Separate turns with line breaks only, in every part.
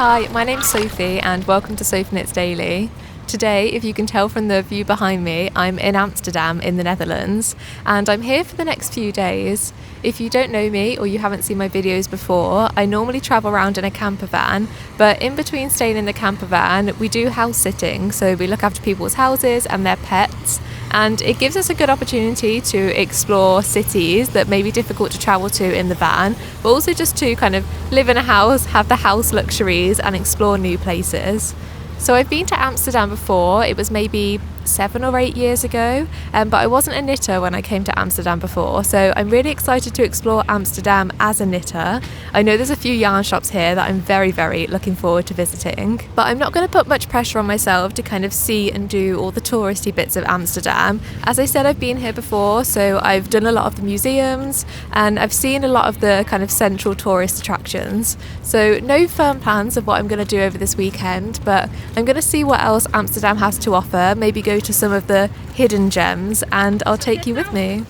Hi, my name's Sophie and welcome to Sophie Knits Daily. Today, if you can tell from the view behind me, I'm in Amsterdam in the Netherlands and I'm here for the next few days. If you don't know me or you haven't seen my videos before, I normally travel around in a camper van, but in between staying in the camper van, we do house sitting, so we look after people's houses and their pets, and it gives us a good opportunity to explore cities that may be difficult to travel to in the van, but also just to kind of live in a house, have the house luxuries and explore new places. So I've been to Amsterdam before, it was maybe 7 or 8 years ago, but I wasn't a knitter when I came to Amsterdam before, so I'm really excited to explore Amsterdam as a knitter. I know there's a few yarn shops here that I'm very looking forward to visiting, but I'm not going to put much pressure on myself to kind of see and do all the touristy bits of Amsterdam. As I said, I've been here before, so I've done a lot of the museums and I've seen a lot of the kind of central tourist attractions. So no firm plans of what I'm going to do over this weekend, but I'm going to see what else Amsterdam has to offer, maybe go to some of the hidden gems, and I'll take you with me.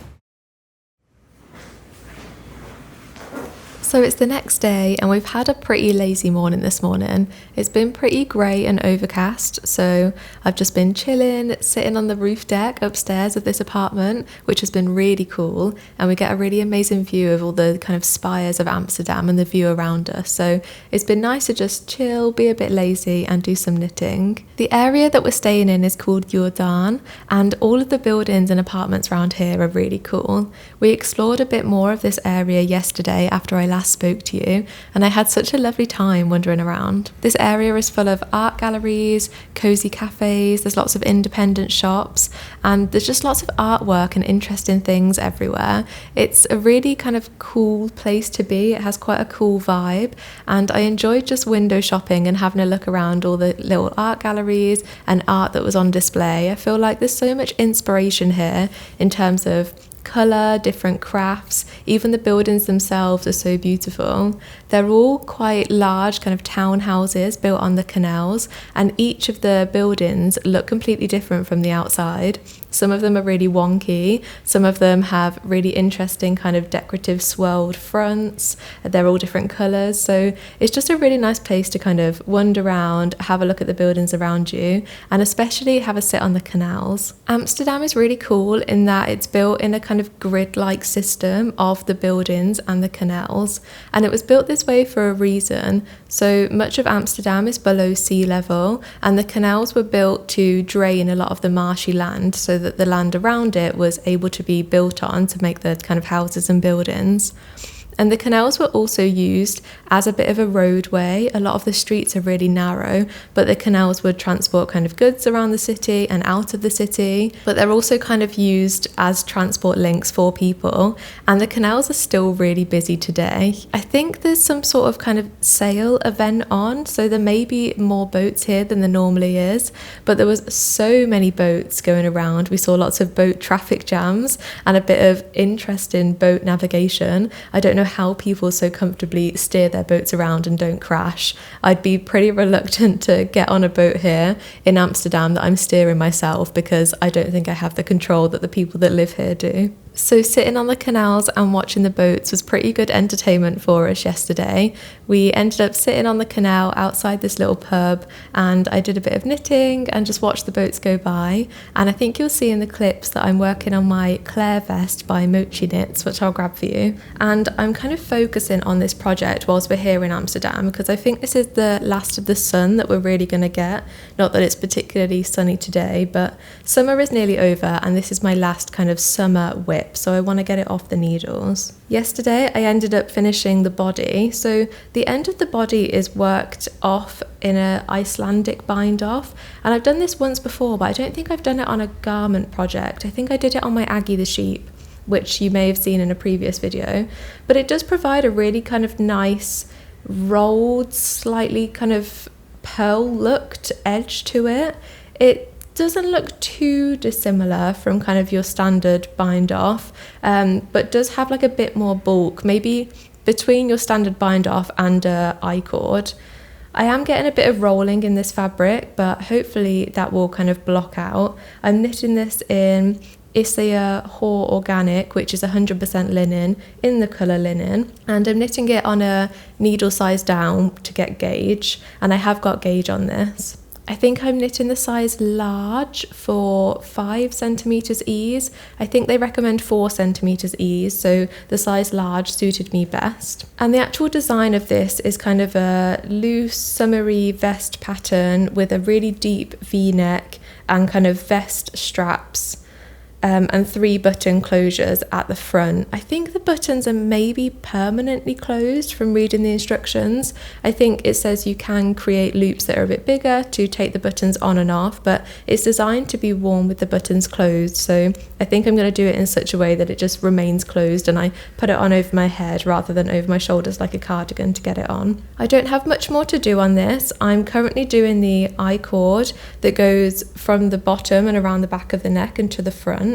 So it's the next day and we've had a pretty lazy morning this morning. It's been pretty grey and overcast, so I've just been chilling, sitting on the roof deck upstairs of this apartment, which has been really cool, and we get a really amazing view of all the kind of spires of Amsterdam and the view around us. So it's been nice to just chill, be a bit lazy and do some knitting. The area that we're staying in is called Jordaan, and all of the buildings and apartments around here are really cool. We explored a bit more of this area yesterday after I last spoke to you, and I had such a lovely time wandering around. This area is full of art galleries, cozy cafes, there's lots of independent shops, and there's just lots of artwork and interesting things everywhere. It's a really kind of cool place to be. It has quite a cool vibe, and I enjoyed just window shopping and having a look around all the little art galleries and art that was on display. I feel like there's so much inspiration here in terms of colour, different crafts, even the buildings themselves are so beautiful. They're all quite large kind of townhouses built on the canals, and each of the buildings look completely different from the outside. Some of them are really wonky, some of them have really interesting kind of decorative swirled fronts, they're all different colours, so it's just a really nice place to kind of wander around, have a look at the buildings around you, and especially have a sit on the canals. Amsterdam is really cool in that it's built in a kind of grid-like system of the buildings and the canals, and it was built this way for a reason. So much of Amsterdam is below sea level, and the canals were built to drain a lot of the marshy land so that the land around it was able to be built on to make the kind of houses and buildings. And the canals were also used as a bit of a roadway. A lot of the streets are really narrow, but the canals would transport kind of goods around the city and out of the city. But they're also kind of used as transport links for people. And the canals are still really busy today. I think there's some sort of kind of sail event on, so there may be more boats here than there normally is. But there was so many boats going around. We saw lots of boat traffic jams and a bit of interesting boat navigation. I don't know how people so comfortably steer their boats around and don't crash. I'd be pretty reluctant to get on a boat here in Amsterdam that I'm steering myself, because I don't think I have the control that the people that live here do. So sitting on the canals and watching the boats was pretty good entertainment for us yesterday. We ended up sitting on the canal outside this little pub, and I did a bit of knitting and just watched the boats go by. And I think you'll see in the clips that I'm working on my Claire vest by Mochi knits, which I'll grab for you. And I'm kind of focusing on this project whilst we're here in Amsterdam, because I think this is the last of the sun that we're really going to get. Not that it's particularly sunny today, but summer is nearly over, and this is my last kind of summer whip. So I want to get it off the needles. Yesterday I ended up finishing the body. So the end of the body is worked off in an Icelandic bind off, and I've done this once before, but I don't think I've done it on a garment project. I think I did it on my Aggie the sheep, which you may have seen in a previous video, but it does provide a really kind of nice rolled, slightly kind of pearl looked edge to it. It doesn't look too dissimilar from kind of your standard bind off, but does have like a bit more bulk, maybe between your standard bind off and I-cord. I am getting a bit of rolling in this fabric, but hopefully that will kind of block out. I'm knitting this in Isager Hór Organic, which is 100% linen in the colour linen, and I'm knitting it on a needle size down to get gauge, and I have got gauge on this. I think I'm knitting the size large for 5 centimetres ease. I think they recommend 4 centimetres ease, so the size large suited me best. And the actual design of this is kind of a loose summery vest pattern with a really deep V-neck and kind of vest straps. And 3 button closures at the front. I think the buttons are maybe permanently closed from reading the instructions. I think it says you can create loops that are a bit bigger to take the buttons on and off, but it's designed to be worn with the buttons closed. So I think I'm going to do it in such a way that it just remains closed and I put it on over my head rather than over my shoulders like a cardigan to get it on. I don't have much more to do on this. I'm currently doing the I-cord that goes from the bottom and around the back of the neck and to the front.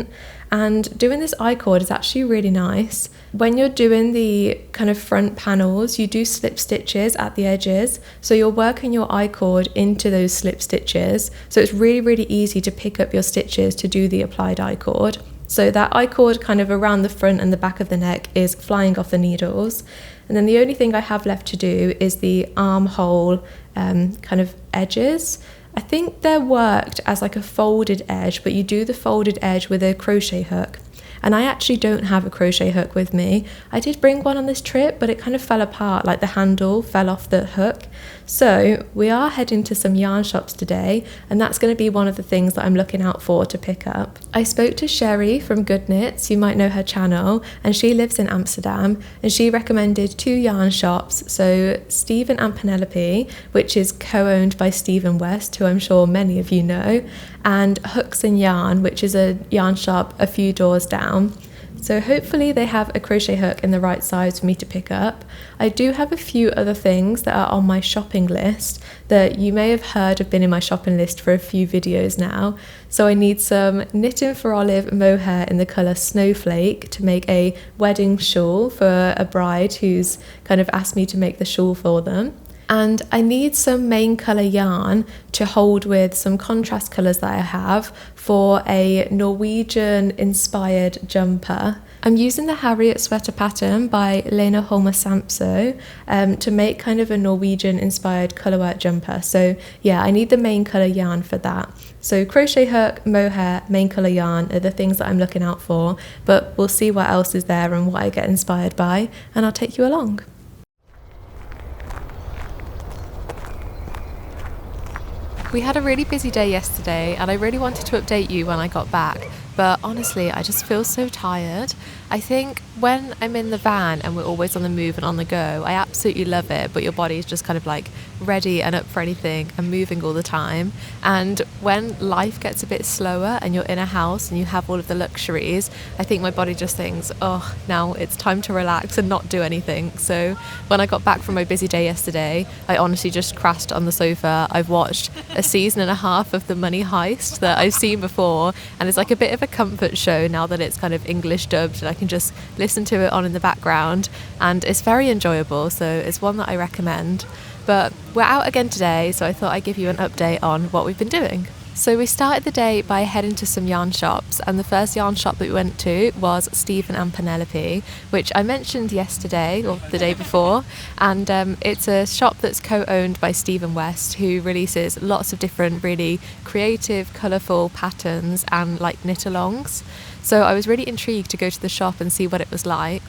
And doing this I-cord is actually really nice. When you're doing the kind of front panels, you do slip stitches at the edges, so you're working your I-cord into those slip stitches, so it's really easy to pick up your stitches to do the applied I-cord. So that I-cord kind of around the front and the back of the neck is flying off the needles, and then the only thing I have left to do is the armhole kind of edges. I think they're worked as like a folded edge, but you do the folded edge with a crochet hook. And I actually don't have a crochet hook with me. I did bring one on this trip, but it kind of fell apart, like the handle fell off the hook. So we are heading to some yarn shops today, and that's going to be one of the things that I'm looking out for to pick up. I spoke to Sheri from Good Knits, you might know her channel, and she lives in Amsterdam, and she recommended 2 yarn shops, so Stephen and Penelope, which is co-owned by Stephen West, who I'm sure many of you know, and Hooks and Yarn, which is a yarn shop a few doors down. So hopefully they have a crochet hook in the right size for me to pick up. I do have a few other things that are on my shopping list that you may have heard have been in my shopping list for a few videos now. So I need some Knitting for Olive mohair in the colour Snowflake to make a wedding shawl for a bride who's kind of asked me to make the shawl for them. And I need some main colour yarn to hold with some contrast colours that I have for a Norwegian inspired jumper. I'm using the Harriet Sweater pattern by Lene Holme Samsøe to make kind of a Norwegian inspired colourwork jumper. So yeah, I need the main colour yarn for that. So crochet hook, mohair, main colour yarn are the things that I'm looking out for, but we'll see what else is there and what I get inspired by, and I'll take you along. We had a really busy day yesterday, and I really wanted to update you when I got back, but honestly I just feel so tired. I think when I'm in the van and we're always on the move and on the go, I absolutely love it, but your body is just kind of like ready and up for anything and moving all the time. And when life gets a bit slower and you're in a house and you have all of the luxuries, I think my body just thinks, oh, now it's time to relax and not do anything. So when I got back from my busy day yesterday, I honestly just crashed on the sofa. I've watched a season and a half of The Money Heist that I've seen before, and it's like a bit of a comfort show now that it's kind of English dubbed and I can just listen to it on in the background, and it's very enjoyable, so it's one that I recommend. But we're out again today, so I thought I'd give you an update on what we've been doing. So we started the day by heading to some yarn shops, and the first yarn shop that we went to was Stephen and Penelope, which I mentioned yesterday or the day before, and it's a shop that's co-owned by Stephen West, who releases lots of different really creative, colourful patterns and like knit-alongs. So I was really intrigued to go to the shop and see what it was like.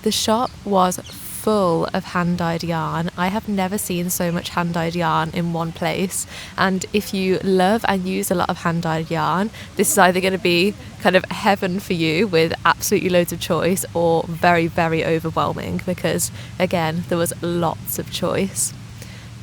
The shop was full of hand-dyed yarn. I have never seen so much hand-dyed yarn in one place, and if you love and use a lot of hand-dyed yarn, this is either going to be kind of heaven for you with absolutely loads of choice, or very overwhelming, because again there was lots of choice.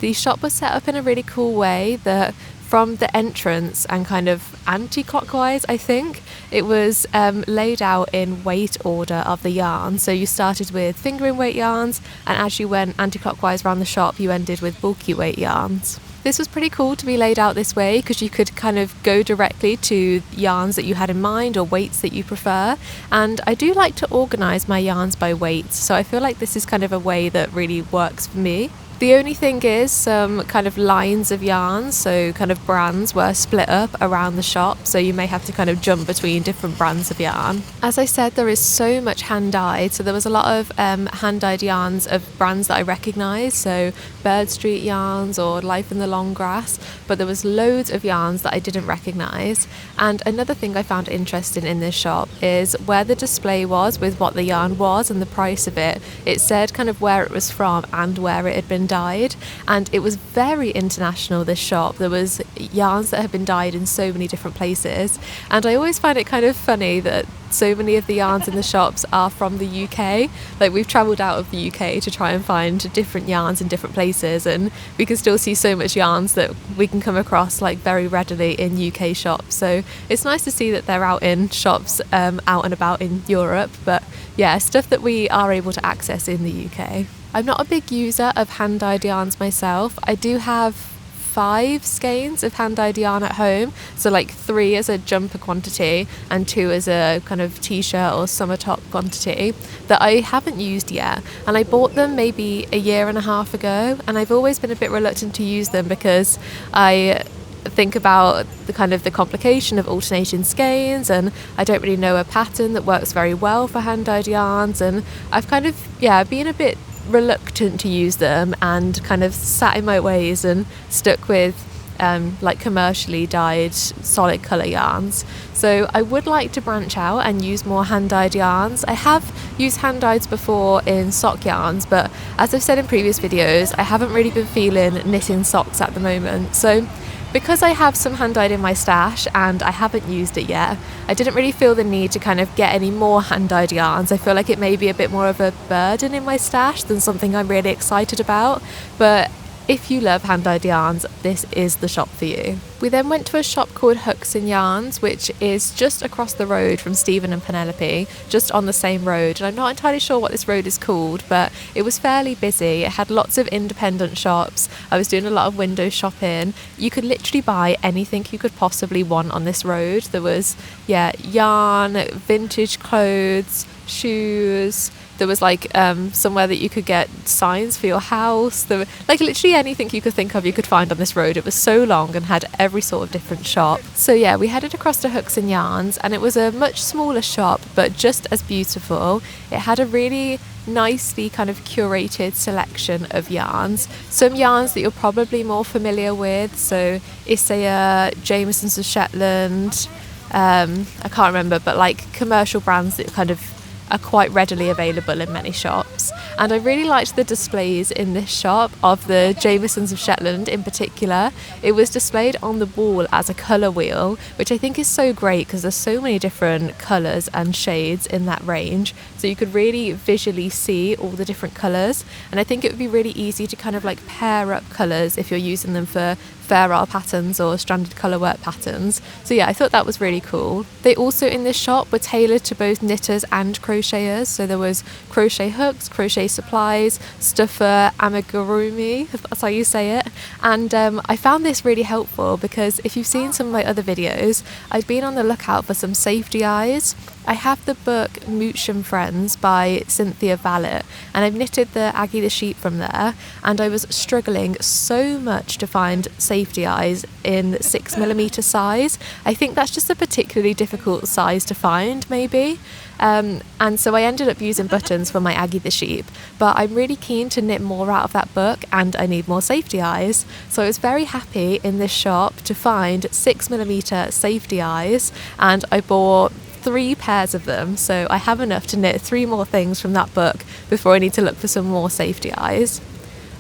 The shop was set up in a really cool way that from the entrance and kind of anti-clockwise, I think, it was laid out in weight order of the yarn. So you started with fingering weight yarns, and as you went anti-clockwise around the shop, you ended with bulky weight yarns. This was pretty cool to be laid out this way, because you could kind of go directly to yarns that you had in mind or weights that you prefer. And I do like to organise my yarns by weights, so I feel like this is kind of a way that really works for me. The only thing is some kind of lines of yarns, so kind of brands were split up around the shop, so you may have to kind of jump between different brands of yarn. As I said, there is so much hand dyed, so there was a lot of hand dyed yarns of brands that I recognise, so Bird Street yarns or Life in the Long Grass, but there was loads of yarns that I didn't recognise. And another thing I found interesting in this shop is where the display was with what the yarn was and the price of it. It said kind of where it was from and where it had been dyed, and it was very international, this shop. There was yarns that had been dyed in so many different places, and I always find it kind of funny that so many of the yarns in the shops are from the UK. Like, we've travelled out of the UK to try and find different yarns in different places, and we can still see so much yarns that we can come across like very readily in UK shops. So it's nice to see that they're out in shops out and about in Europe, but yeah, stuff that we are able to access in the UK. I'm not a big user of hand dyed yarns myself. I do have 5 skeins of hand dyed yarn at home, so like 3 as a jumper quantity and 2 as a kind of t-shirt or summer top quantity that I haven't used yet, and I bought them maybe a year and a half ago, and I've always been a bit reluctant to use them because I think about the kind of the complication of alternating skeins, and I don't really know a pattern that works very well for hand dyed yarns, and I've kind of been a bit reluctant to use them and kind of sat in my ways and stuck with like commercially dyed solid colour yarns. So I would like to branch out and use more hand dyed yarns. I have used hand dyeds before in sock yarns, but as I've said in previous videos, I haven't really been feeling knitting socks at the moment. So because I have some hand dyed in my stash and I haven't used it yet, I didn't really feel the need to kind of get any more hand dyed yarns. I feel like it may be a bit more of a burden in my stash than something I'm really excited about, but if you love hand dyed yarns, this is the shop for you. We then went to a shop called Hooks and Yarns, which is just across the road from Stephen and Penelope, just on the same road, and I'm not entirely sure what this road is called, but it was fairly busy. It had lots of independent shops. I was doing a lot of window shopping. You could literally buy anything you could possibly want on this road. There was yarn, vintage clothes, shoes. There was like somewhere that you could get signs for your house. There were like literally anything you could think of you could find on this road. It was so long and had every sort of different shop. So yeah, we headed across to Hooks and Yarns, and it was a much smaller shop but just as beautiful. It had a really nicely kind of curated selection of yarns. Some yarns that you're probably more familiar with, so Isager, Jamieson's of Shetland, I can't remember, but like commercial brands that kind of are quite readily available in many shops. And I really liked the displays in this shop of the Jamiesons of Shetland in particular. It was displayed on the wall as a colour wheel, which I think is so great because there's so many different colours and shades in that range, so you could really visually see all the different colours, and I think it would be really easy to kind of like pair up colours if you're using them for fair art patterns or stranded colourwork patterns. So yeah, I thought that was really cool. They also in this shop were tailored to both knitters and crocheters, so there was crochet hooks, crochet supplies, stuffer, amigurumi, if that's how you say it, and I found this really helpful because if you've seen some of my other videos, I've been on the lookout for some safety eyes. I have the book Mouche Friends by Cinthia Vallet, and I've knitted the Aggie the sheep from there, and I was struggling so much to find safety eyes in 6mm size. I think that's just a particularly difficult size to find, maybe. And so I ended up using buttons for my Aggie the sheep, but I'm really keen to knit more out of that book and I need more safety eyes. So I was very happy in this shop to find 6mm safety eyes, and I bought 3 pairs of them, so I have enough to knit 3 more things from that book before I need to look for some more safety eyes.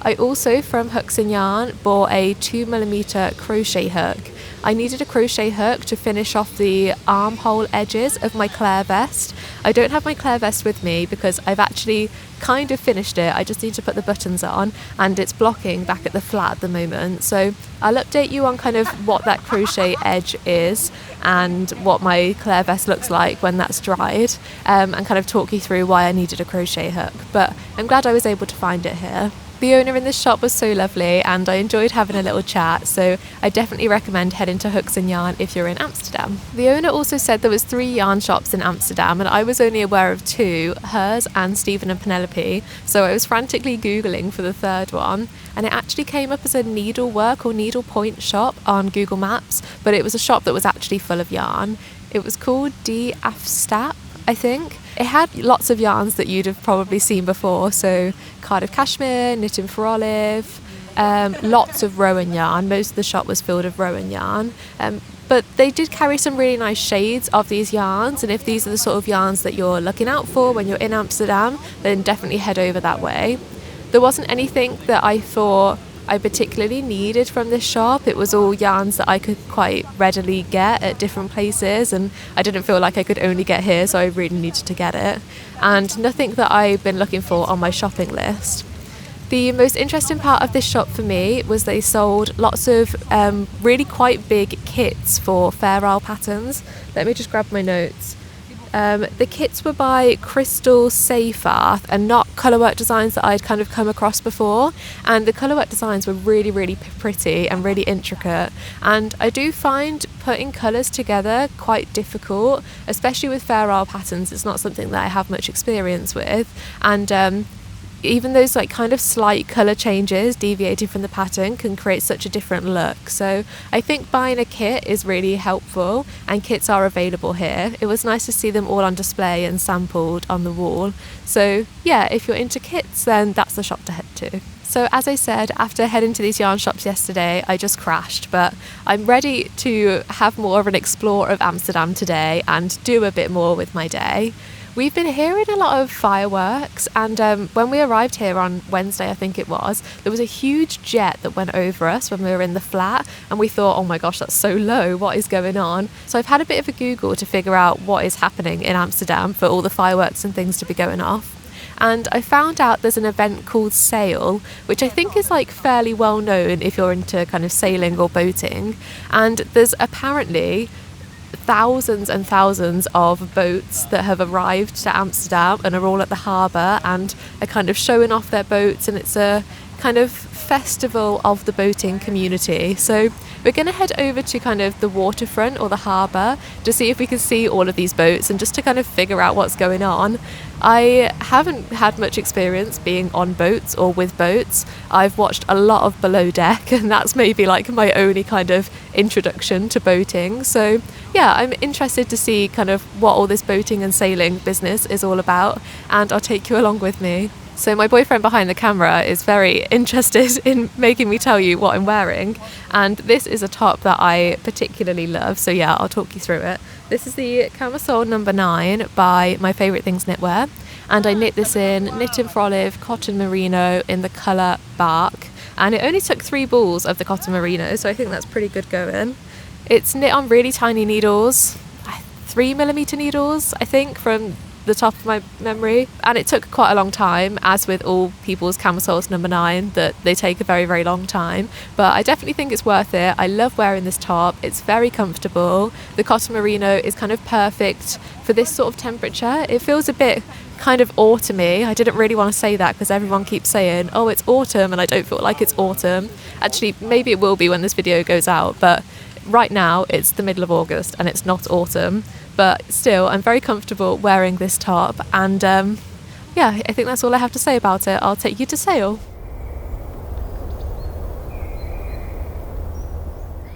I also, from Hooks and Yarn, bought a 2mm crochet hook. I needed a crochet hook to finish off the armhole edges of my Claire vest. I don't have my Claire vest with me because I've actually kind of finished it. I just need to put the buttons on, and it's blocking back at the flat at the moment. So I'll update you on kind of what that crochet edge is and what my Claire vest looks like when that's dried, and kind of talk you through why I needed a crochet hook. But I'm glad I was able to find it here. The owner in this shop was so lovely and I enjoyed having a little chat, so I definitely recommend heading to Hooks and Yarn if you're in Amsterdam. The owner also said there was 3 yarn shops in Amsterdam and I was only aware of 2, hers and Stephen and Penelope Penelope. So I was frantically Googling for the third one, and it actually came up as a needlework or needlepoint shop on Google Maps, but it was a shop that was actually full of yarn. It was called Afstap, I think. It had lots of yarns that you'd have probably seen before, so Cardiff cashmere, knitting for olive, lots of Rowan yarn. Most of the shop was filled with Rowan yarn, but they did carry some really nice shades of these yarns, and if these are the sort of yarns that you're looking out for when you're in Amsterdam, then definitely head over that way. There wasn't anything that I thought I particularly needed from this shop. It was all yarns that I could quite readily get at different places, and I didn't feel like I could only get here, so I really needed to get it. And nothing that I've been looking for on my shopping list. The most interesting part of this shop for me was they sold lots of really quite big kits for Fair Isle patterns. Let me just grab my notes. The kits were by Christel Seyfarth and not Colourwork designs that I'd kind of come across before, and the Colourwork designs were really, really pretty and really intricate, and I do find putting colours together quite difficult, especially with Fair Isle patterns. It's not something that I have much experience with, and even those like kind of slight colour changes deviating from the pattern can create such a different look. So I think buying a kit is really helpful, and kits are available here. It was nice to see them all on display and sampled on the wall. So yeah, if you're into kits, then that's the shop to head to. So as I said, after heading to these yarn shops yesterday, I just crashed, but I'm ready to have more of an explore of Amsterdam today and do a bit more with my day. We've been hearing a lot of fireworks, and when we arrived here on Wednesday, I think it was, there was a huge jet that went over us when we were in the flat, and we thought, oh my gosh, that's so low, what is going on? So I've had a bit of a Google to figure out what is happening in Amsterdam for all the fireworks and things to be going off. And I found out there's an event called Sail, which I think is like fairly well known if you're into kind of sailing or boating, and there's apparently thousands and thousands of boats that have arrived to Amsterdam and are all at the harbour and are kind of showing off their boats, and it's a kind of festival of the boating community. So we're going to head over to kind of the waterfront or the harbour to see if we can see all of these boats and just to kind of figure out what's going on. I haven't had much experience being on boats or with boats. I've watched a lot of Below Deck, and that's maybe like my only kind of introduction to boating. So yeah, I'm interested to see kind of what all this boating and sailing business is all about, and I'll take you along with me. So my boyfriend behind the camera is very interested in making me tell you what I'm wearing, and this is a top that I particularly love, so yeah, I'll talk you through it. This is the Camisole No. 9 by My Favourite Things Knitwear, and I knit this in Knitting for Olive Cotton Merino in the colour Bark, and it only took 3 balls of the cotton merino, so I think that's pretty good going. It's knit on really tiny needles, 3mm needles I think, from the top of my memory, and it took quite a long time, as with all people's camisoles No. 9, that they take a very, very long time, but I definitely think it's worth it. I love wearing this top, it's very comfortable. The cotton merino is kind of perfect for this sort of temperature. It feels a bit kind of autumny. I didn't really want to say that because everyone keeps saying, oh, it's autumn, and I don't feel like it's autumn. Actually, maybe it will be when this video goes out, but right now it's the middle of August and it's not autumn. But still, I'm very comfortable wearing this top, and yeah, I think that's all I have to say about it. I'll take you to Sail.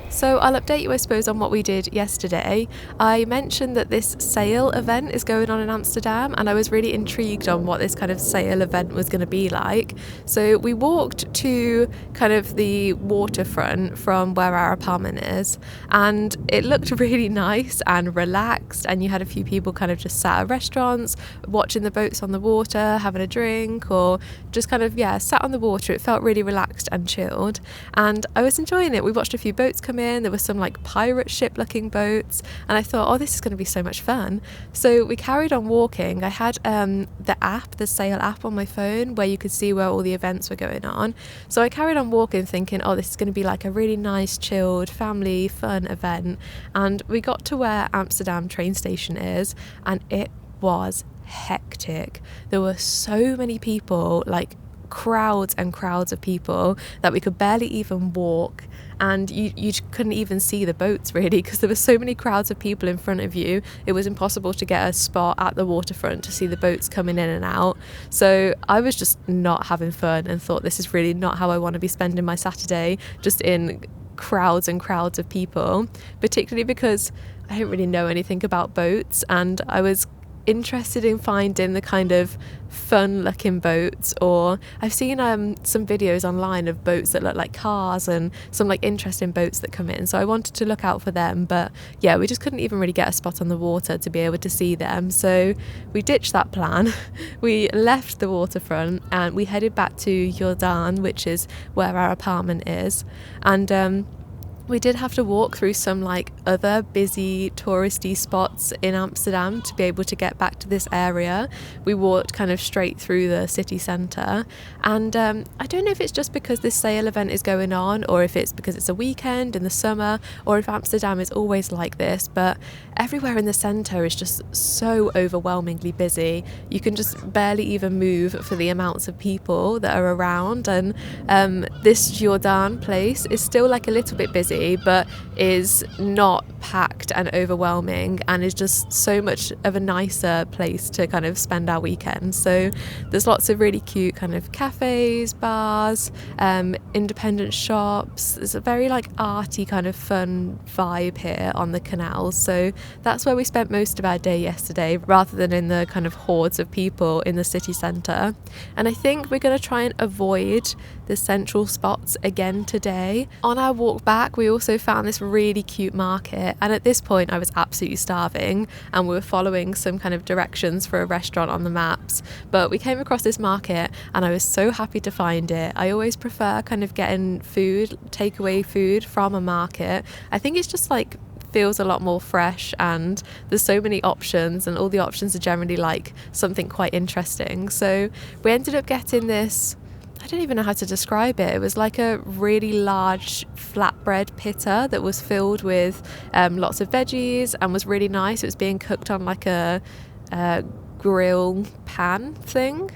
So I'll update you, I suppose, on what we did yesterday. I mentioned that this Sail event is going on in Amsterdam, and I was really intrigued on what this kind of Sail event was going to be like. So we walked to kind of the waterfront from where our apartment is, and it looked really nice and relaxed, and you had a few people kind of just sat at restaurants watching the boats on the water, having a drink, or just kind of, yeah, sat on the water. It felt really relaxed and chilled, and I was enjoying it. We watched a few boats come in. There were some like pirate ship looking boats, and I thought, oh, this is going to be so much fun. So we carried on walking. I had the Sail app on my phone where you could see where all the events were going on. So I carried on walking thinking, oh, this is going to be like a really nice, chilled, family fun event. And we got to where Amsterdam train station is, and it was hectic. There were so many people like crowds and crowds of people that we could barely even walk, and you couldn't even see the boats really because there were so many crowds of people in front of you. It was impossible to get a spot at the waterfront to see the boats coming in and out. So I was just not having fun and thought, this is really not how I want to be spending my Saturday, just in crowds and crowds of people, particularly because I don't really know anything about boats, and I was interested in finding the kind of fun looking boats, or I've seen some videos online of boats that look like cars and some like interesting boats that come in, so I wanted to look out for them. But yeah, we just couldn't even really get a spot on the water to be able to see them, so we ditched that plan. We left the waterfront and we headed back to Jordaan, which is where our apartment is, and we did have to walk through some like other busy touristy spots in Amsterdam to be able to get back to this area. We walked kind of straight through the city centre, and I don't know if it's just because this sale event is going on, or if it's because it's a weekend in the summer, or if Amsterdam is always like this, but everywhere in the centre is just so overwhelmingly busy. You can just barely even move for the amounts of people that are around, and this Jordaan place is still like a little bit busy, but is not packed and overwhelming, and is just so much of a nicer place to kind of spend our weekend. So there's lots of really cute kind of cafes, bars, independent shops. There's a very like arty kind of fun vibe here on the canals, so that's where we spent most of our day yesterday, rather than in the kind of hordes of people in the city centre. And I think we're going to try and avoid the central spots again today. On our walk back, we also found this really cute market, and at this point I was absolutely starving, and we were following some kind of directions for a restaurant on the maps, but we came across this market and I was so happy to find it. I always prefer kind of getting food, takeaway food from a market. I think it's just like feels a lot more fresh, and there's so many options, and all the options are generally like something quite interesting. So we ended up getting this, I don't even know how to describe it. It was like a really large flatbread pita that was filled with lots of veggies and was really nice. It was being cooked on like a grill pan thing,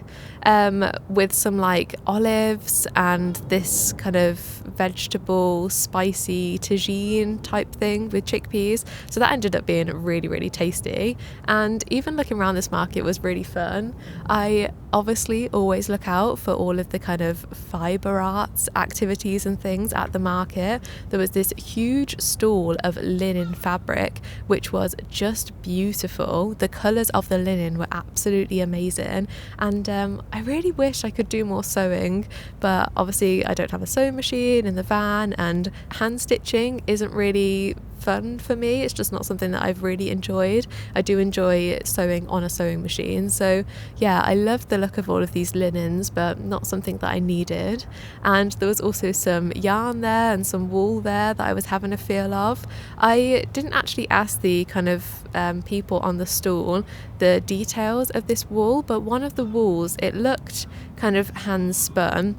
with some like olives and this kind of vegetable spicy tagine type thing with chickpeas. So that ended up being really, really tasty, and even looking around this market was really fun. I obviously always look out for all of the kind of fibre arts activities and things at the market. There was this huge stall of linen fabric which was just beautiful. The colours of the linen were absolutely amazing, and I really wish I could do more sewing, but obviously I don't have a sewing machine in the van, and hand stitching isn't really fun for me. It's just not something that I've really enjoyed. I do enjoy sewing on a sewing machine, so yeah, I loved the look of all of these linens, but not something that I needed. And there was also some yarn there and some wool there that I was having a feel of. I didn't actually ask the kind of people on the stall the details of this wool, but one of the wools, it looked kind of hand spun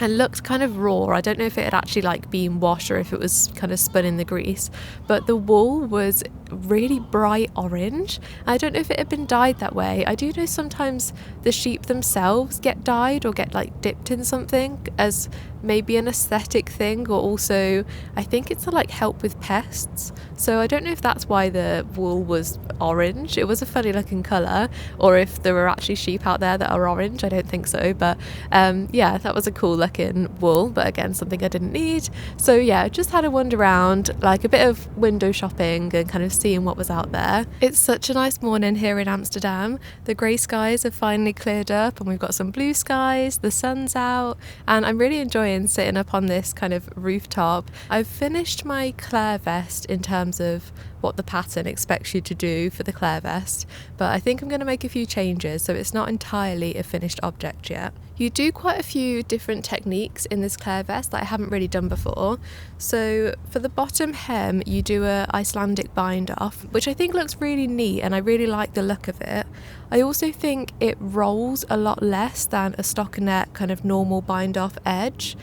and looked kind of raw. I don't know if it had actually like been washed or if it was kind of spun in the grease, but the wool was really bright orange. I don't know if it had been dyed that way. I do know sometimes the sheep themselves get dyed or get like dipped in something as maybe an aesthetic thing, or also I think it's to like help with pests. So I don't know if that's why the wool was orange. It was a funny looking colour, or if there were actually sheep out there that are orange. I don't think so, but yeah, that was a cool looking wool, but again, something I didn't need. So yeah, just had a wander around, like a bit of window shopping and kind of seeing what was out there. It's such a nice morning here in Amsterdam. The grey skies have finally cleared up and we've got some blue skies, the sun's out, and I'm really enjoying sitting up on this kind of rooftop. I've finished my Claire vest in terms of what the pattern expects you to do for the Claire vest, but I think I'm going to make a few changes, so it's not entirely a finished object yet. You do quite a few different techniques in this Claire vest that I haven't really done before. So for the bottom hem, you do a Icelandic bind off, which I think looks really neat and I really like the look of it. I also think it rolls a lot less than a stockinette kind of normal bind off edge.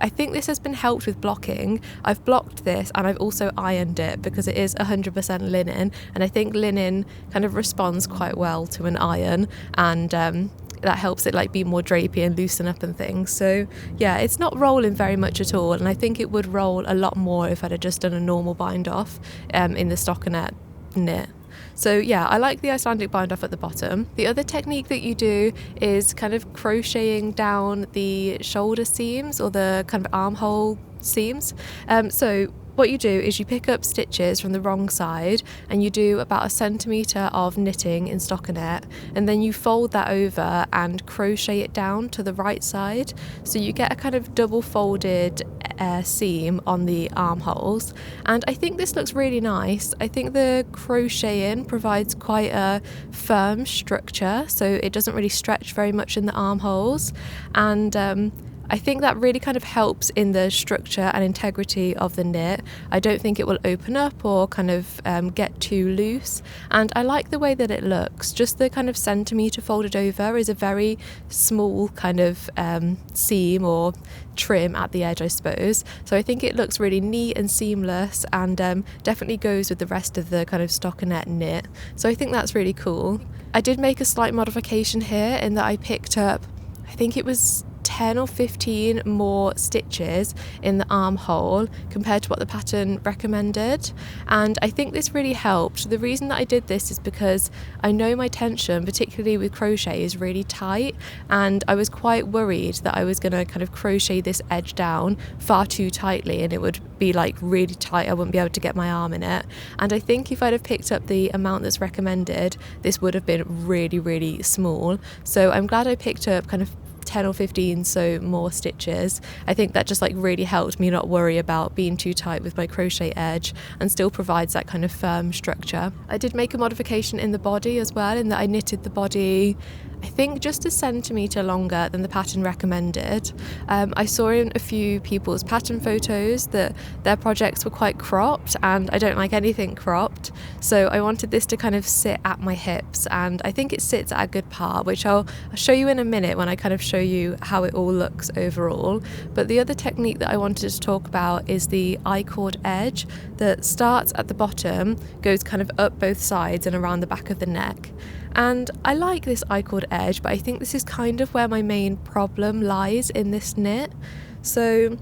I think this has been helped with blocking. I've blocked this and I've also ironed it because it is 100% linen, and I think linen kind of responds quite well to an iron, and that helps it like be more drapey and loosen up and things. So yeah, it's not rolling very much at all, and I think it would roll a lot more if I'd have just done a normal bind off in the stockinette knit. So yeah, I like the Icelandic bind off at the bottom. The other technique that you do is kind of crocheting down the shoulder seams or the kind of armhole seams. So what you do is you pick up stitches from the wrong side and you do about 1 centimetre of knitting in stockinette, and then you fold that over and crochet it down to the right side, so you get a kind of double folded seam on the armholes. And I think this looks really nice. I think the crocheting provides quite a firm structure, so it doesn't really stretch very much in the armholes, and I think that really kind of helps in the structure and integrity of the knit. I don't think it will open up or kind of get too loose, and I like the way that it looks. Just the kind of centimetre folded over is a very small kind of seam or trim at the edge, I suppose. So I think it looks really neat and seamless, and definitely goes with the rest of the kind of stockinette knit. So I think that's really cool. I did make a slight modification here in that I picked up, I think it was 10 or 15 more stitches in the armhole compared to what the pattern recommended, and I think this really helped. The reason that I did this is because I know my tension, particularly with crochet, is really tight, and I was quite worried that I was going to kind of crochet this edge down far too tightly and it would be like really tight, I wouldn't be able to get my arm in it. And I think if I'd have picked up the amount that's recommended, this would have been really small. So I'm glad I picked up kind of 10 or 15 so more stitches. I think that just like really helped me not worry about being too tight with my crochet edge, and still provides that kind of firm structure. I did make a modification in the body as well, in that I knitted the body I think just 1 centimetre longer than the pattern recommended. I saw in a few people's pattern photos that their projects were quite cropped, and I don't like anything cropped, so I wanted this to kind of sit at my hips, and I think it sits at a good part, which I'll show you in a minute when I kind of show you how it all looks overall. But the other technique that I wanted to talk about is the I-cord edge that starts at the bottom, goes kind of up both sides and around the back of the neck. And I like this I-cord edge, but I think this is kind of where my main problem lies in this knit. So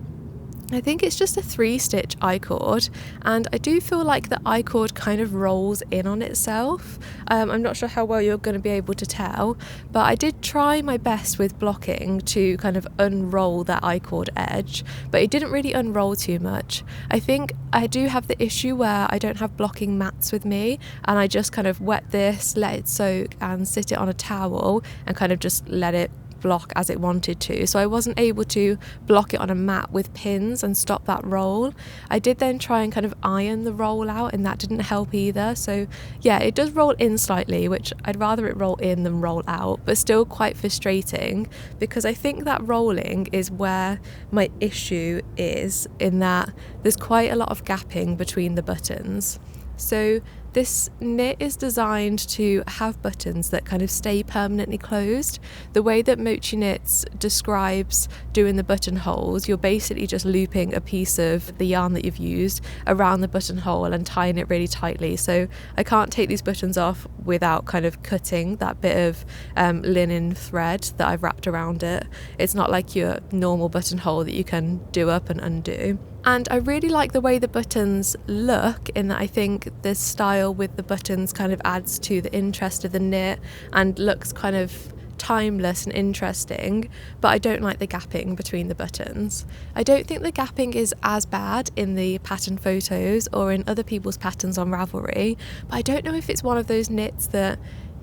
I think it's just a 3-stitch I-cord, and I do feel like the I-cord kind of rolls in on itself. I'm not sure how well you're going to be able to tell, but I did try my best with blocking to kind of unroll that I-cord edge, but it didn't really unroll too much. I think I do have the issue where I don't have blocking mats with me, and I just kind of wet this, let it soak, and sit it on a towel and kind of just let it block as it wanted to. So I wasn't able to block it on a mat with pins and stop that roll. I did then try and kind of iron the roll out, and that didn't help either. So yeah, it does roll in slightly, which I'd rather it roll in than roll out, but still quite frustrating, because I think that rolling is where my issue is, in that there's quite a lot of gapping between the buttons. So this knit is designed to have buttons that kind of stay permanently closed. The way that Mochi Knits describes doing the buttonholes, you're basically just looping a piece of the yarn that you've used around the buttonhole and tying it really tightly. So I can't take these buttons off without kind of cutting that bit of linen thread that I've wrapped around it. It's not like your normal buttonhole that you can do up and undo. And I really like the way the buttons look, in that I think the style with the buttons kind of adds to the interest of the knit and looks kind of timeless and interesting, but I don't like the gapping between the buttons. I don't think the gapping is as bad in the pattern photos or in other people's patterns on Ravelry, but I don't know if it's one of those knits that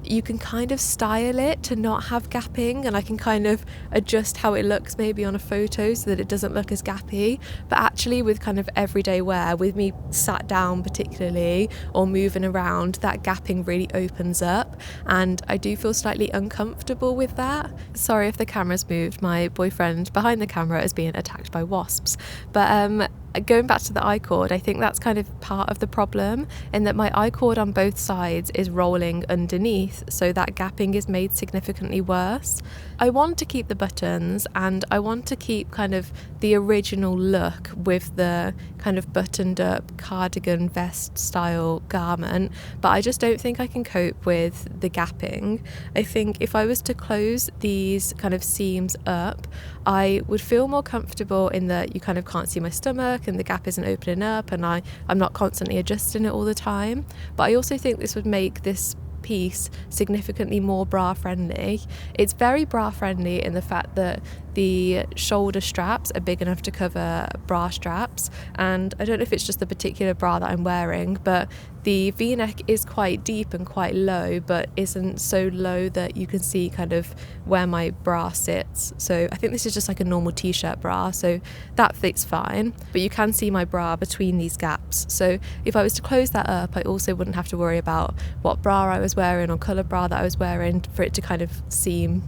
you can kind of style it to not have gapping, and I can kind of adjust how it looks maybe on a photo so that it doesn't look as gappy, but actually with kind of everyday wear, with me sat down particularly or moving around, that gapping really opens up, and I do feel slightly uncomfortable with that. Sorry if the camera's moved, my boyfriend behind the camera is being attacked by wasps, but going back to the I-cord, I think that's kind of part of the problem, in that my I-cord on both sides is rolling underneath, so that gapping is made significantly worse. I want to keep the buttons and I want to keep kind of the original look with the kind of buttoned up cardigan vest style garment, but I just don't think I can cope with the gapping. I think if I was to close these kind of seams up, I would feel more comfortable in that you kind of can't see my stomach and the gap isn't opening up, and I'm not constantly adjusting it all the time. But I also think this would make this piece significantly more bra friendly. It's very bra friendly in the fact that the shoulder straps are big enough to cover bra straps, and I don't know if it's just the particular bra that I'm wearing, but the V-neck is quite deep and quite low, but isn't so low that you can see kind of where my bra sits. So I think this is just like a normal t-shirt bra, so that fits fine, but you can see my bra between these gaps. So if I was to close that up, I also wouldn't have to worry about what bra I was wearing or colour bra that I was wearing for it to kind of seem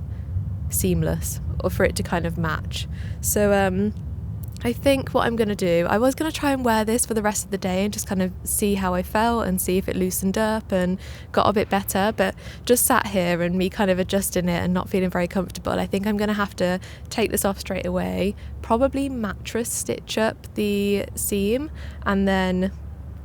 seamless, or for it to kind of match. So I think what I'm going to do, I was going to try and wear this for the rest of the day and just kind of see how I felt and see if it loosened up and got a bit better, but just sat here and me kind of adjusting it and not feeling very comfortable, I think I'm going to have to take this off straight away, probably mattress stitch up the seam, and then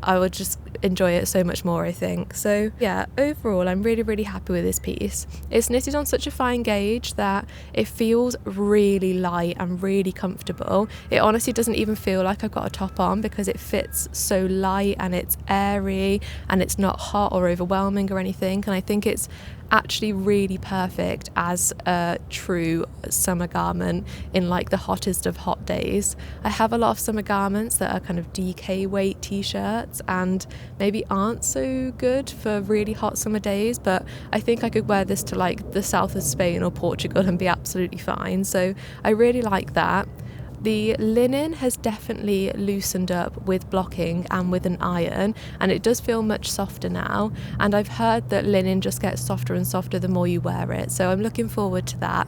I would just enjoy it so much more, I think. So yeah, overall I'm really happy with this piece. It's knitted on such a fine gauge that it feels really light and really comfortable. It honestly doesn't even feel like I've got a top on, because it fits so light and it's airy and it's not hot or overwhelming or anything, and I think it's actually really perfect as a true summer garment in like the hottest of hot days. I have a lot of summer garments that are kind of DK weight t-shirts and maybe aren't so good for really hot summer days, but I think I could wear this to like the south of Spain or Portugal and be absolutely fine. So I really like that. The linen has definitely loosened up with blocking and with an iron, and it does feel much softer now, and I've heard that linen just gets softer and softer the more you wear it, so I'm looking forward to that.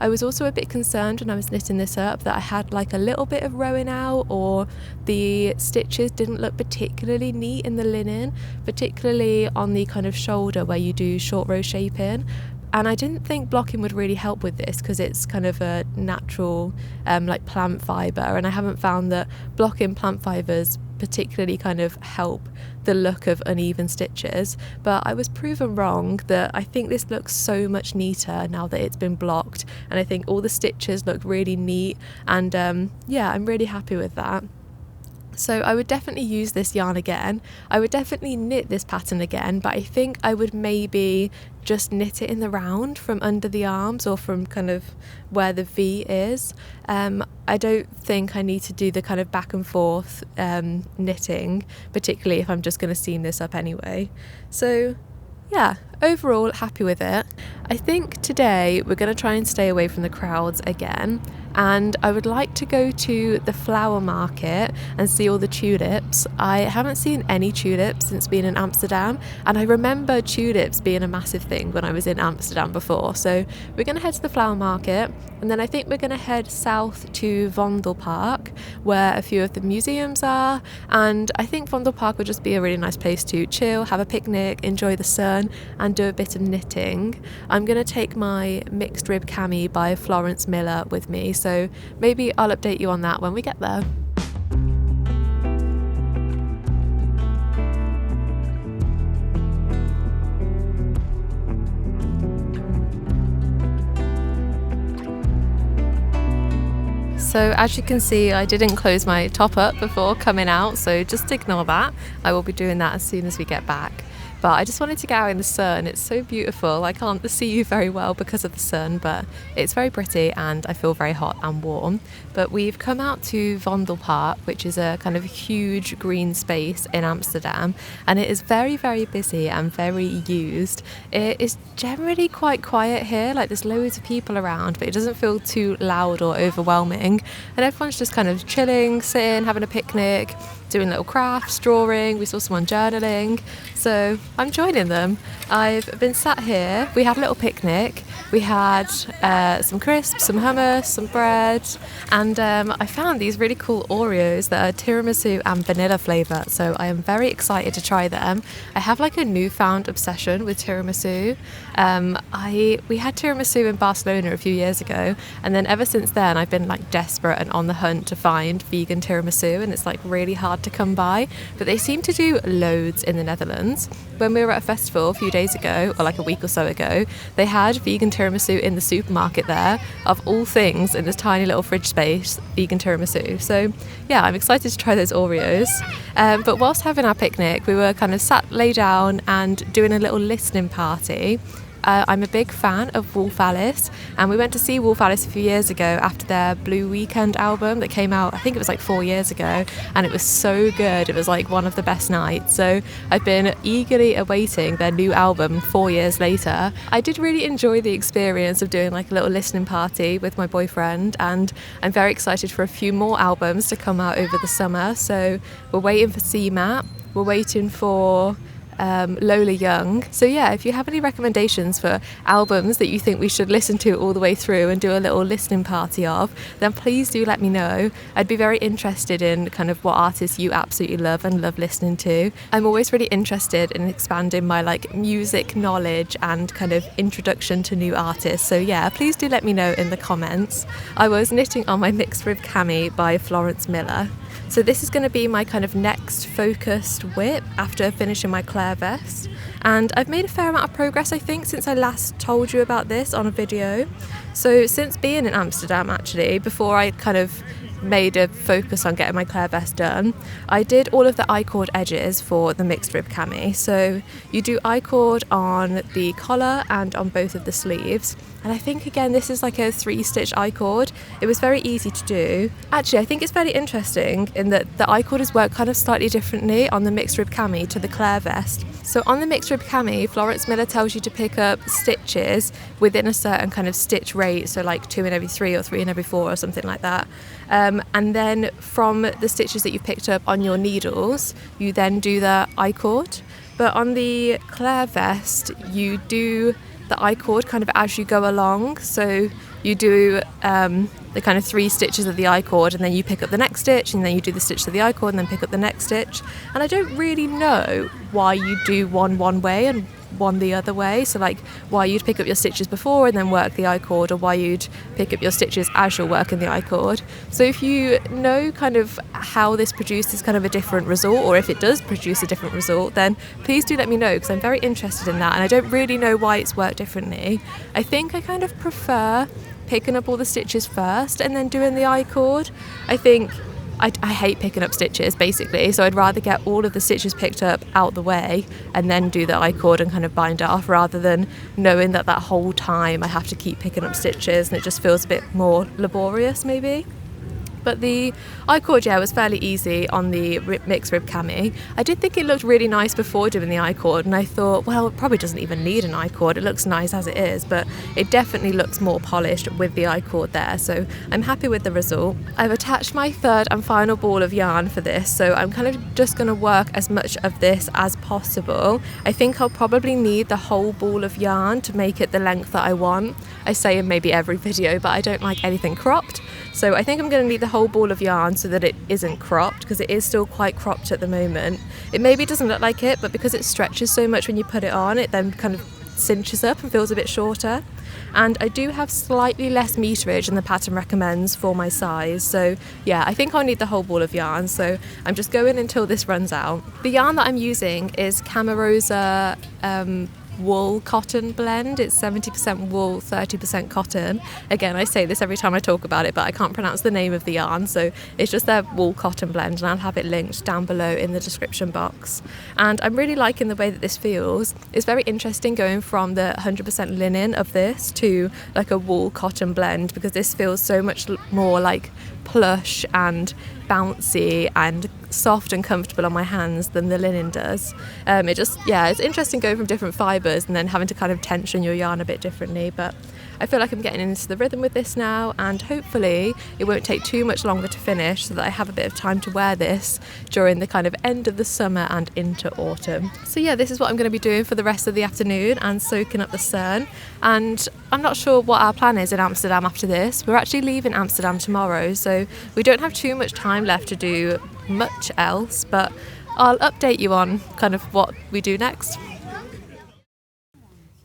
I was also a bit concerned when I was knitting this up that I had like a little bit of rowing out, or the stitches didn't look particularly neat in the linen, particularly on the kind of shoulder where you do short row shaping. And I didn't think blocking would really help with this because it's kind of a natural like plant fibre, and I haven't found that blocking plant fibres particularly kind of help the look of uneven stitches, but I was proven wrong. That I think this looks so much neater now that it's been blocked, and I think all the stitches look really neat, and yeah, I'm really happy with that. So I would definitely use this yarn again. I would definitely knit this pattern again, but I think I would maybe just knit it in the round from under the arms or from kind of where the V is. I don't think I need to do the kind of back and forth knitting, particularly if I'm just going to seam this up anyway. So yeah, overall happy with it. I think today we're going to try and stay away from the crowds again, and I would like to go to the flower market and see all the tulips. I haven't seen any tulips since being in Amsterdam, and I remember tulips being a massive thing when I was in Amsterdam before. So we're going to head to the flower market, and then I think we're going to head south to Vondelpark, where a few of the museums are, and I think Vondelpark would just be a really nice place to chill, have a picnic, enjoy the sun, and do a bit of knitting. I'm going to take my mixed rib cami by Florence Miller with me, so maybe I'll update you on that when we get there. So as you can see, I didn't close my top up before coming out, so just ignore that. I will be doing that as soon as we get back. But I just wanted to get out in the sun. It's so beautiful. I can't see you very well because of the sun, but it's very pretty and I feel very hot and warm. But we've come out to Vondelpark, which is a kind of huge green space in Amsterdam, and it is very busy and very used. It is generally quite quiet here, like there's loads of people around, but it doesn't feel too loud or overwhelming, and everyone's just kind of chilling, sitting, having a picnic, doing little crafts, drawing. We saw someone journaling, so I'm joining them. I've been sat here. We had a little picnic. We had some crisps, some hummus, some bread, and I found these really cool Oreos that are tiramisu and vanilla flavour, so I am very excited to try them. I have like a newfound obsession with tiramisu. We had tiramisu in Barcelona a few years ago, and then ever since then I've been like desperate and on the hunt to find vegan tiramisu, and it's like really hard to come by, but they seem to do loads in the Netherlands. When we were at a festival a few days ago, or like a week or so ago, they had vegan tiramisu in the supermarket there, of all things, in this tiny little fridge space, vegan tiramisu. So yeah, I'm excited to try those Oreos. But whilst having our picnic, we were kind of lay down and doing a little listening party. I'm a big fan of Wolf Alice, and we went to see Wolf Alice a few years ago after their Blue Weekend album that came out, I think it was like 4 years ago, and it was so good. It was like one of the best nights. So I've been eagerly awaiting their new album 4 years later. I did really enjoy the experience of doing like a little listening party with my boyfriend, and I'm very excited for a few more albums to come out over the summer. So we're waiting for CMAT, we're waiting for Lola Young. So yeah, if you have any recommendations for albums that you think we should listen to all the way through and do a little listening party of, then please do let me know. I'd be very interested in kind of what artists you absolutely love and love listening to. I'm always really interested in expanding my like music knowledge and kind of introduction to new artists. So yeah, please do let me know in the comments. I was knitting on my mixed rib Cami by Florence Miller. So this is going to be my kind of next focused whip after finishing my Claire vest, and I've made a fair amount of progress, I think, since I last told you about this on a video. So since being in Amsterdam, actually, before I kind of made a focus on getting my Claire vest done, I did all of the I-cord edges for the mixed rib cami. So you do I-cord on the collar and on both of the sleeves, and I think again this is like a 3-stitch I-cord. It was very easy to do. Actually, I think it's fairly interesting in that the I-cord is worked kind of slightly differently on the mixed rib cami to the Claire vest. So on the mixed rib cami, Florence Miller tells you to pick up stitches within a certain kind of stitch rate, so like 2 in every 3 or 3 in every 4 or something like that. And then from the stitches that you've picked up on your needles, you then do the I-cord. But on the Claire vest, you do the I-cord kind of as you go along. So you do the kind of 3 stitches of the I-cord, and then you pick up the next stitch, and then you do the stitch of the I-cord, and then pick up the next stitch. And I don't really know why you do one way and one the other way, so like why you'd pick up your stitches before and then work the I-cord, or why you'd pick up your stitches as you're working the I-cord. So if you know kind of how this produces kind of a different result, or if it does produce a different result, then please do let me know, because I'm very interested in that, and I don't really know why it's worked differently. I think I kind of prefer picking up all the stitches first and then doing the I-cord. I think I hate picking up stitches basically, so I'd rather get all of the stitches picked up out the way and then do the I-cord and kind of bind it off, rather than knowing that whole time I have to keep picking up stitches, and it just feels a bit more laborious maybe. But the I-cord, yeah, was fairly easy on the mixed rib cami. I did think it looked really nice before doing the I-cord, and I thought, well, it probably doesn't even need an I-cord. It looks nice as it is, but it definitely looks more polished with the I-cord there, so I'm happy with the result. I've attached my third and final ball of yarn for this, so I'm kind of just going to work as much of this as possible. I think I'll probably need the whole ball of yarn to make it the length that I want. I say in maybe every video, but I don't like anything cropped. So I think I'm going to need the whole ball of yarn so that it isn't cropped, because it is still quite cropped at the moment. It maybe doesn't look like it, but because it stretches so much when you put it on, it then kind of cinches up and feels a bit shorter. And I do have slightly less meterage than the pattern recommends for my size, so yeah, I think I'll need the whole ball of yarn, so I'm just going until this runs out. The yarn that I'm using is Camarosa wool cotton blend. It's 70% wool, 30% cotton. Again, I say this every time I talk about it, but I can't pronounce the name of the yarn, so it's just their wool cotton blend, and I'll have it linked down below in the description box. And I'm really liking the way that this feels. It's very interesting going from the 100% linen of this to like a wool cotton blend, because this feels so much more like plush and bouncy and soft and comfortable on my hands than the linen does. It's interesting going from different fibres and then having to kind of tension your yarn a bit differently, but I feel like I'm getting into the rhythm with this now, and hopefully it won't take too much longer to finish so that I have a bit of time to wear this during the kind of end of the summer and into autumn. So yeah, this is what I'm going to be doing for the rest of the afternoon and soaking up the sun. And I'm not sure what our plan is in Amsterdam after this. We're actually leaving Amsterdam tomorrow, so we don't have too much time left to do much else, but I'll update you on kind of what we do next.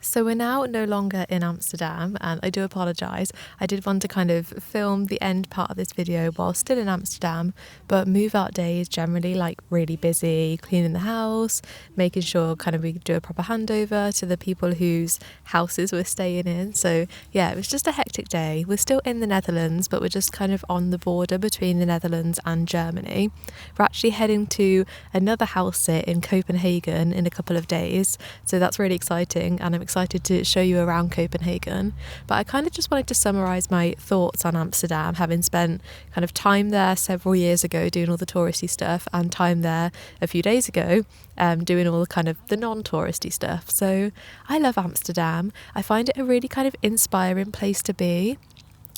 So we're now no longer in Amsterdam, and I do apologise. I did want to kind of film the end part of this video while still in Amsterdam, but move out day is generally like really busy, cleaning the house, making sure kind of we do a proper handover to the people whose houses we're staying in. So yeah, it was just a hectic day. We're still in the Netherlands, but we're just kind of on the border between the Netherlands and Germany. We're actually heading to another house sit in Copenhagen in a couple of days, so that's really exciting, and I'm excited to show you around Copenhagen. But I kind of just wanted to summarise my thoughts on Amsterdam, having spent kind of time there several years ago doing all the touristy stuff, and time there a few days ago doing all the kind of the non-touristy stuff. So I love Amsterdam. I find it a really kind of inspiring place to be.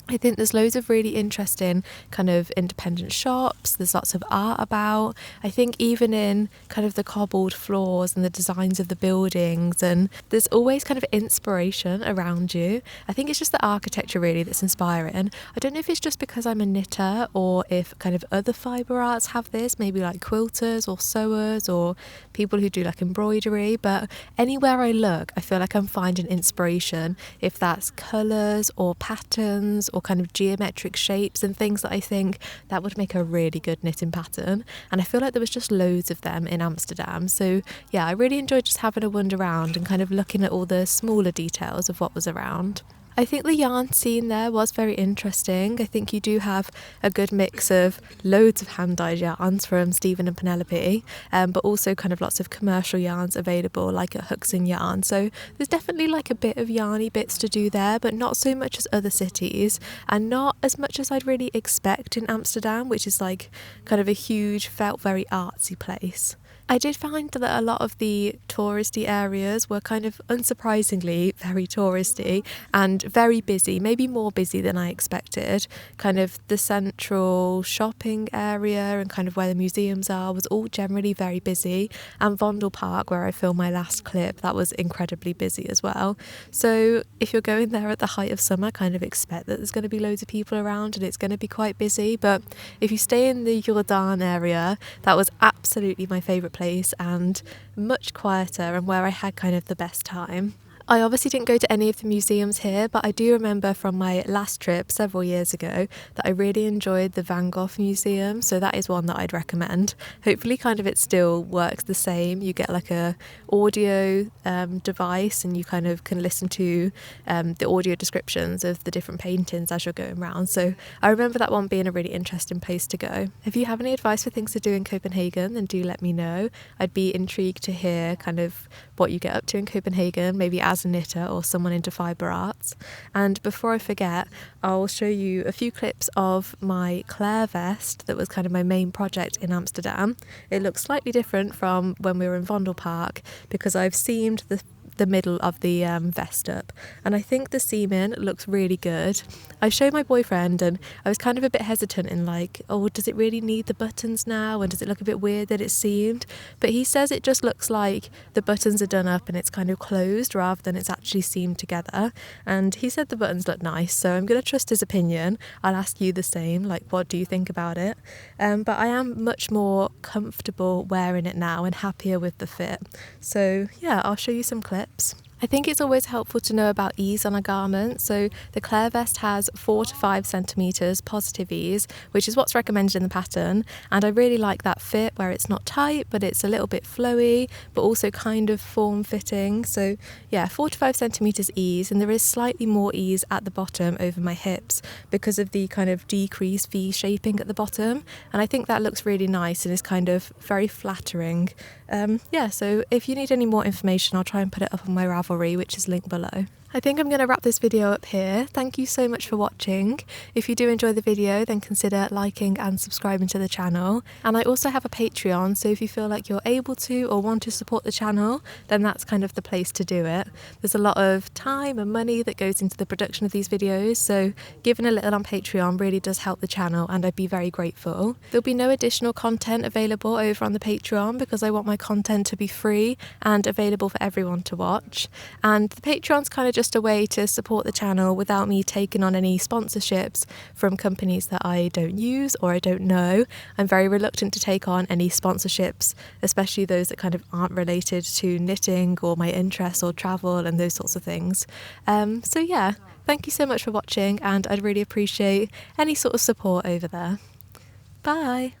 I think there's loads of really interesting kind of independent shops. There's lots of art about. I think even in kind of the cobbled floors and the designs of the buildings, and there's always kind of inspiration around you. I think it's just the architecture really that's inspiring. I don't know if it's just because I'm a knitter or if kind of other fibre arts have this, maybe like quilters or sewers or people who do like embroidery, but anywhere I look I feel like I'm finding inspiration, if that's colours or patterns or kind of geometric shapes and things that I think that would make a really good knitting pattern. And I feel like there was just loads of them in Amsterdam. So yeah, I really enjoyed just having a wander around and kind of looking at all the smaller details of what was around. I think the yarn scene there was very interesting. I think you do have a good mix of loads of hand-dyed yarns from Stephen and Penelope, but also kind of lots of commercial yarns available, like at Hooks and Yarn. So there's definitely like a bit of yarny bits to do there, but not so much as other cities, and not as much as I'd really expect in Amsterdam, which is like kind of a huge, felt very artsy place. I did find that a lot of the touristy areas were kind of unsurprisingly very touristy and very busy, maybe more busy than I expected. Kind of the central shopping area and kind of where the museums are was all generally very busy, and Vondelpark, where I filmed my last clip, that was incredibly busy as well. So if you're going there at the height of summer, kind of expect that there's going to be loads of people around and it's going to be quite busy. But if you stay in the Jordaan area, that was absolutely my favourite place and much quieter, and where I had kind of the best time. I obviously didn't go to any of the museums here, but I do remember from my last trip several years ago that I really enjoyed the Van Gogh Museum, so that is one that I'd recommend. Hopefully kind of it still works the same. You get like a audio device and you kind of can listen to the audio descriptions of the different paintings as you're going around. So I remember that one being a really interesting place to go. If you have any advice for things to do in Copenhagen, then do let me know. I'd be intrigued to hear kind of what you get up to in Copenhagen, maybe as a knitter or someone into fibre arts. And before I forget, I'll show you a few clips of my Claire vest that was kind of my main project in Amsterdam. It looks slightly different from when we were in Vondelpark because I've seamed the middle of the vest up, and I think the seaming looks really good. I showed my boyfriend and I was kind of a bit hesitant in like, oh, does it really need the buttons now, and does it look a bit weird that it's seamed? But he says it just looks like the buttons are done up and it's kind of closed rather than it's actually seamed together, and he said the buttons look nice, so I'm going to trust his opinion. I'll ask you the same, like what do you think about it? But I am much more comfortable wearing it now and happier with the fit. So yeah, I'll show you some clips. I think it's always helpful to know about ease on a garment. So the Claire vest has 4 to 5 centimetres positive ease, which is what's recommended in the pattern. And I really like that fit where it's not tight, but it's a little bit flowy, but also kind of form-fitting. So yeah, 4 to 5 centimetres ease, and there is slightly more ease at the bottom over my hips because of the kind of decreased V shaping at the bottom. And I think that looks really nice and is kind of very flattering. Yeah, so if you need any more information, I'll try and put it up on my Ravelry, which is linked below. I think I'm going to wrap this video up here. Thank you so much for watching. If you do enjoy the video, then consider liking and subscribing to the channel. And I also have a Patreon, so if you feel like you're able to or want to support the channel, then that's kind of the place to do it. There's a lot of time and money that goes into the production of these videos, so giving a little on Patreon really does help the channel, and I'd be very grateful. There'll be no additional content available over on the Patreon because I want my content to be free and available for everyone to watch. And the Patreon's kind of just a way to support the channel without me taking on any sponsorships from companies that I don't use or I don't know. I'm very reluctant to take on any sponsorships, especially those that kind of aren't related to knitting or my interests or travel and those sorts of things. So yeah, thank you so much for watching, and I'd really appreciate any sort of support over there. Bye!